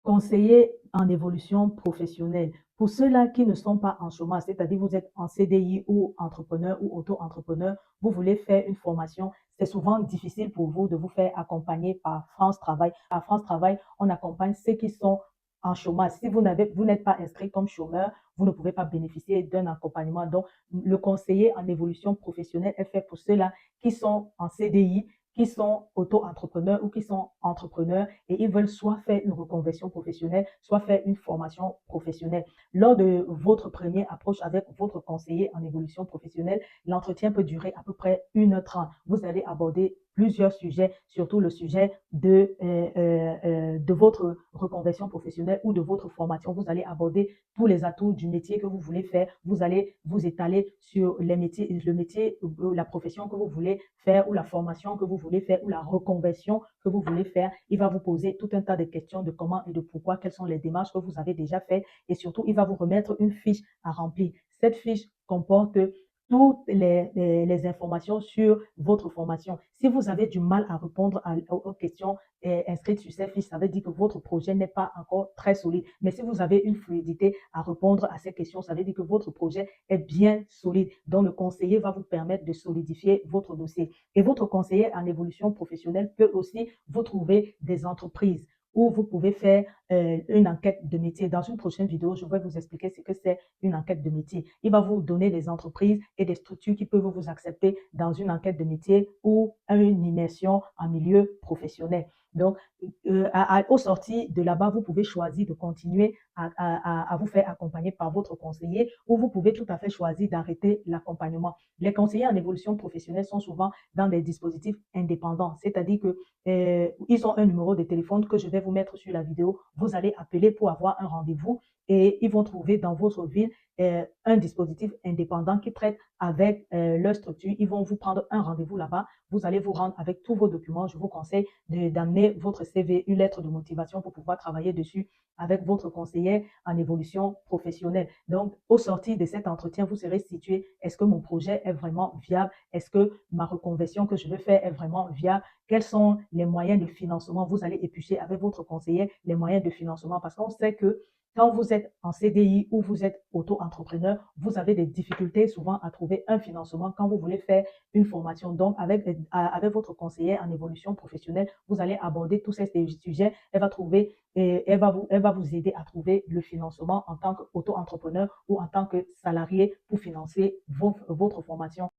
Conseiller en évolution professionnelle. Pour ceux-là qui ne sont pas en chômage, c'est-à-dire vous êtes en CDI ou entrepreneur ou auto-entrepreneur, vous voulez faire une formation, c'est souvent difficile pour vous de vous faire accompagner par France Travail. À France Travail, on accompagne ceux qui sont en chômage. Si vous n'êtes pas inscrit comme chômeur, vous ne pouvez pas bénéficier d'un accompagnement. Donc, le conseiller en évolution professionnelle est fait pour ceux-là qui sont en CDI, qui sont auto-entrepreneurs ou qui sont entrepreneurs et ils veulent soit faire une reconversion professionnelle, soit faire une formation professionnelle. Lors de votre première approche avec votre conseiller en évolution professionnelle, l'entretien peut durer à peu près 1h30. Vous allez aborder plusieurs sujets, surtout le sujet de votre reconversion professionnelle ou de votre formation. Vous allez aborder tous les atouts du métier que vous voulez faire. Vous allez vous étaler sur les métiers, le métier, la profession que vous voulez faire ou la formation que vous voulez faire ou la reconversion que vous voulez faire. Il va vous poser tout un tas de questions de comment et de pourquoi, quelles sont les démarches que vous avez déjà faites et surtout, il va vous remettre une fiche à remplir. Cette fiche comporte toutes les informations sur votre formation. Si vous avez du mal à répondre aux questions inscrites sur cette fiche, ça veut dire que votre projet n'est pas encore très solide. Mais si vous avez une fluidité à répondre à ces questions, ça veut dire que votre projet est bien solide. Donc, le conseiller va vous permettre de solidifier votre dossier. Et votre conseiller en évolution professionnelle peut aussi vous trouver des entreprises où vous pouvez faire une enquête de métier. Dans une prochaine vidéo, je vais vous expliquer ce que c'est une enquête de métier. Il va vous donner des entreprises et des structures qui peuvent vous accepter dans une enquête de métier ou une immersion en milieu professionnel. Donc, au sorti de là-bas, vous pouvez choisir de continuer à vous faire accompagner par votre conseiller ou vous pouvez tout à fait choisir d'arrêter l'accompagnement. Les conseillers en évolution professionnelle sont souvent dans des dispositifs indépendants, c'est-à-dire que ils ont un numéro de téléphone que je vais vous mettre sur la vidéo. Vous allez appeler pour avoir un rendez-vous et ils vont trouver dans votre ville un dispositif indépendant qui traite avec leur structure. Ils vont vous prendre un rendez-vous là-bas. Vous allez vous rendre avec tous vos documents. Je vous conseille d'amener votre CV, une lettre de motivation pour pouvoir travailler dessus avec votre conseiller en évolution professionnelle. Donc, au sortir de cet entretien, vous serez situé. Est-ce que mon projet est vraiment viable? Est-ce que ma reconversion que je veux faire est vraiment viable? Quels sont les moyens de financement? Vous allez éplucher avec votre conseiller les moyens de financement parce qu'on sait que quand vous êtes en CDI ou vous êtes auto-entrepreneur, vous avez des difficultés souvent à trouver un financement quand vous voulez faire une formation. Donc, avec votre conseiller en évolution professionnelle, vous allez aborder tous ces sujets. Elle va vous aider à trouver le financement en tant qu'auto-entrepreneur ou en tant que salarié pour financer votre formation.